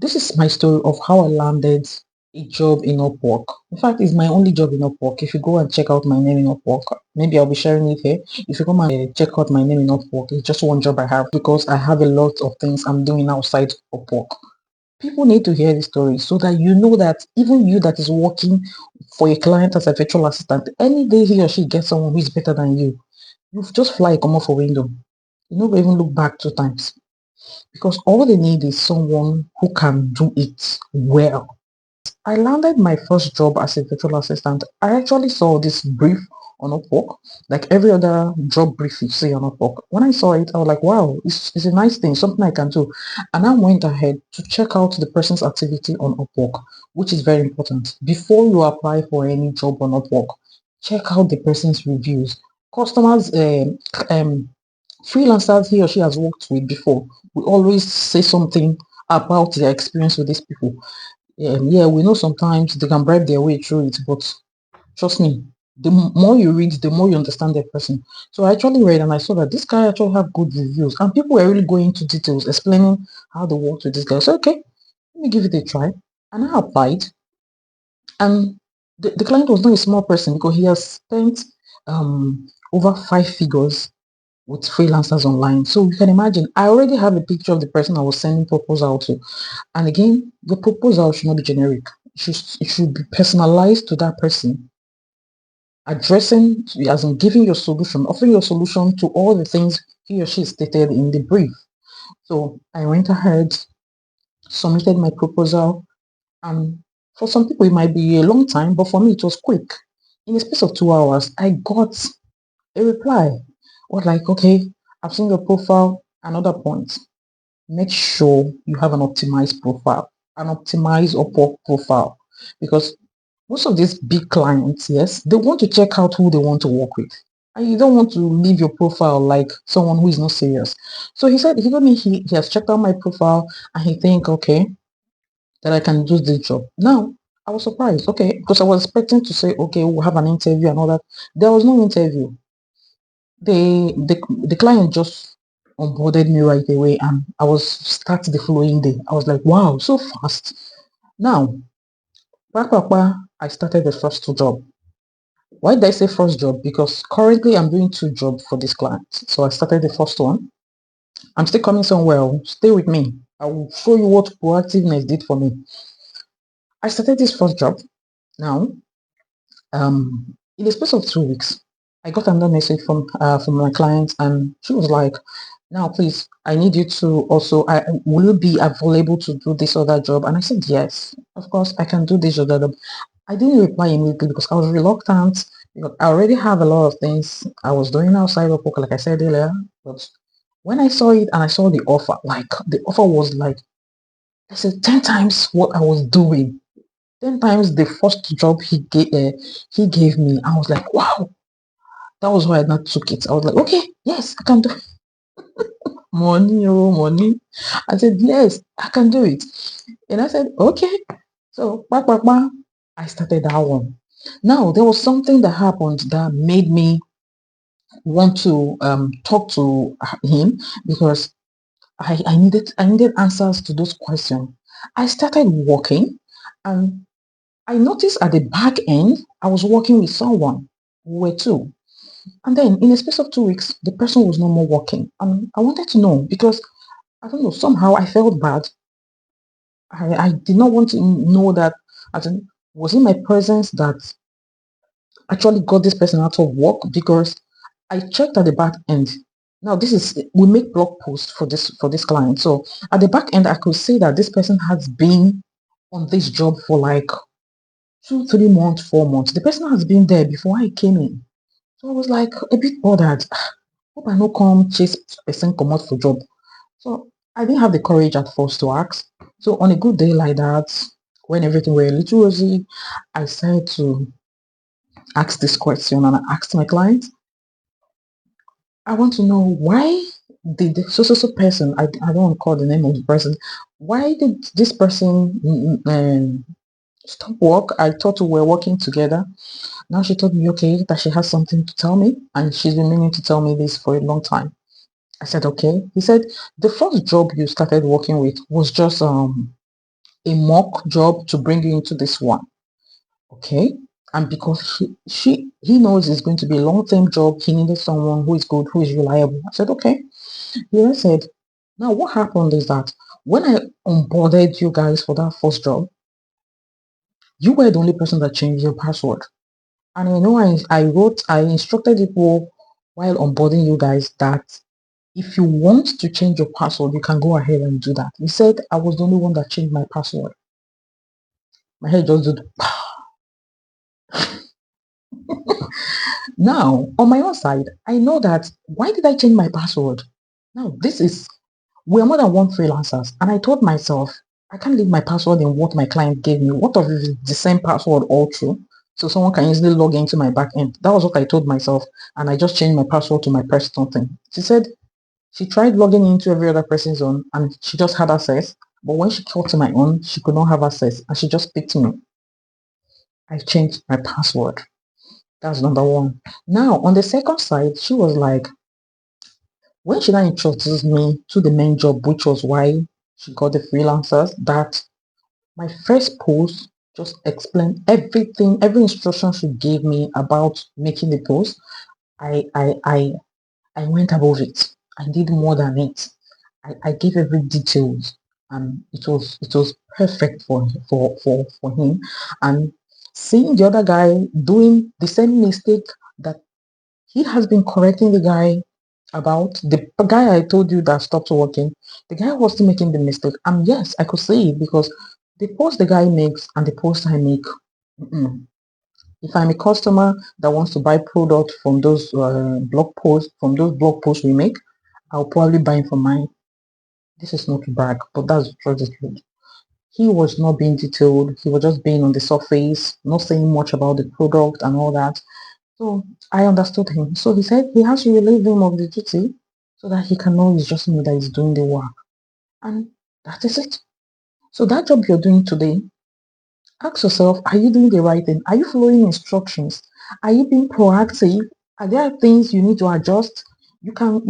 This is my story of how I landed a job in Upwork. In fact, it's my only job in Upwork. If you go and check out my name in Upwork, maybe I'll be sharing it here. If you come and check out my name in Upwork, it's just one job I have because I have a lot of things I'm doing outside Upwork. People need to hear this story so that you know that even you that is working for a client as a virtual assistant, any day he or she gets someone who is better than you just fly come off a window. You never even look back 2 times because all they need is someone who can do it well. I landed my first job as a virtual assistant. I actually saw this brief on Upwork, like every other job brief you see on Upwork. When I saw it, I was like, wow, it's a nice thing, something I can do. And I went ahead to check out the person's activity on Upwork, which is very important. Before you apply for any job on Upwork, check out the person's reviews. Customers, freelancers he or she has worked with before, we always say something about their experience with these people. Yeah, we know sometimes they can bribe their way through it, but trust me, the more you read, the more you understand the person. So I actually read and I saw that this guy actually have good reviews, and people were really going into details, explaining how they worked with this guy. So okay, let me give it a try, and I applied, and the client was not a small person because he has spent over 5 figures with freelancers online. So you can imagine, I already have a picture of the person I was sending proposal to. And again, the proposal should not be generic. It should be personalized to that person, addressing, as in giving your solution, offering your solution to all the things he or she stated in the brief. So I went ahead, submitted my proposal, and for some people it might be a long time, but for me it was quick. In the space of 2 hours, I got a reply. Was like, okay, I've seen your profile. Another point, make sure you have an optimized profile, an optimized Upwork profile, because most of these big clients, yes, they want to check out who they want to work with. And you don't want to leave your profile like someone who is not serious. So he told me he has checked out my profile and he think, okay, that I can do this job. Now, I was surprised, okay, because I was expecting to say, okay, we'll have an interview and all that. There was no interview. The client just onboarded me right away and I was start the following day. I was like, wow, so fast. Now, I started the first job. Why did I say first job? Because currently I'm doing 2 jobs for this client. So I started the first one. I'm still coming somewhere. Stay with me. I will show you what proactiveness did for me. I started this first job. Now, in the space of 2 weeks, I got another message from my client, and she was like, "Now, please, I need you to also. Will you be available to do this other job?" And I said, "Yes, of course, I can do this other job." I didn't reply immediately because I was reluctant. Because I already have a lot of things I was doing outside of work, like I said earlier. But when I saw it and I saw the offer, like the offer was like, I said 10 times what I was doing. 10 times the first job he gave me. I was like, wow, that was why I not took it. I was like, okay, yes, I can do it. Money, oh money. I said, yes, I can do it. And I said, okay. So I started that one. Now there was something that happened that made me want to talk to him because I needed answers to those questions. I started working and I noticed at the back end, I was working with someone. We were two. And then in a space of 2 weeks, the person was no more working. And I wanted to know because I don't know, somehow I felt bad. I did not want to know that, as in, was it my presence that actually got this person out of work? Because I checked at the back end. Now this is, we make blog posts for this client. So at the back end, I could see that this person has been on this job for like 2, 3 months, 4 months. The person has been there before I came in. So I was like a bit bothered. Hope I no come chase person come out for job. So I didn't have the courage at first to ask. So on a good day like that, when everything were a little rosy, I decided to ask this question and I asked my client, I want to know why did the so person, I don't want to call the name of the person, why did this person stop work? I thought we were working together. Now she told me, okay, that she has something to tell me, and she's been meaning to tell me this for a long time. I said, okay. He said, the first job you started working with was just a mock job to bring you into this one. Okay. And because he knows it's going to be a long-term job, he needed someone who is good, who is reliable. I said, okay. He said, now what happened is that when I onboarded you guys for that first job, you were the only person that changed your password. And I instructed people while onboarding you guys that if you want to change your password, you can go ahead and do that. He said I was the only one that changed my password. My head just did. Now, on my own side, I know that why did I change my password? Now, we're more than one freelancers. And I told myself, I can't leave my password in what my client gave me. What if it's the same password all through? So someone can easily log into my back end. That was what I told myself. And I just changed my password to my personal thing. She said she tried logging into every other person's own and she just had access. But when she got to my own, she could not have access. And she just picked me. I changed my password. That's number one. Now, on the second side, she was like, when she now introduced me to the main job, which was why she got the freelancers, that my first post just explained everything, every instruction she gave me about making the post. I went above it. I did more than it. I gave every details, and it was perfect for him. And seeing the other guy doing the same mistake that he has been correcting the guy about, the guy I told you that stopped working, the guy was still making the mistake. And yes, I could see it because the post the guy makes and the post I make, mm-mm. If I'm a customer that wants to buy product from those blog posts we make, I'll probably buy it from mine. This is not to brag, but that's just the truth. He was not being detailed. He was just being on the surface, not saying much about the product and all that. So I understood him. So he said he has to relieve him of the duty so that he can know it's just me that is doing the work. And that is it. So that job you're doing today, ask yourself, are you doing the right thing? Are you following instructions? Are you being proactive? Are there things you need to adjust? You can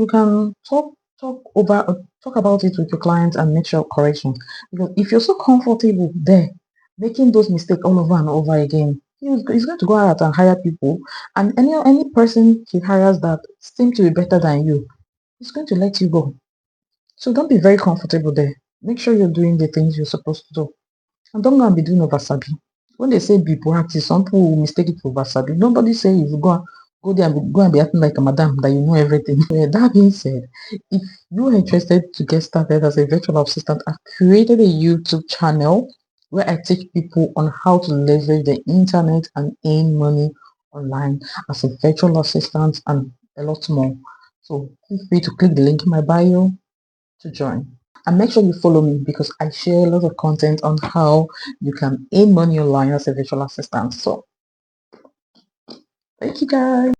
talk about it with your clients and make sure corrections. Because if you're so comfortable there, making those mistakes all over and over again, he's going to go out and hire people, and any person he hires that seems to be better than you, he's going to let you go. So don't be very comfortable there. Make sure you're doing the things you're supposed to do. And don't go and be doing oversabi. When they say be proactive, some people will mistake it for oversabi. Nobody say if you go there and go and be acting like a madam that you know everything. That being said, if you are interested to get started as a virtual assistant, I've created a YouTube channel where I teach people on how to leverage the internet and earn money online as a virtual assistant and a lot more. So feel free to click the link in my bio to join. And make sure you follow me because I share a lot of content on how you can earn money online as a virtual assistant. So thank you guys.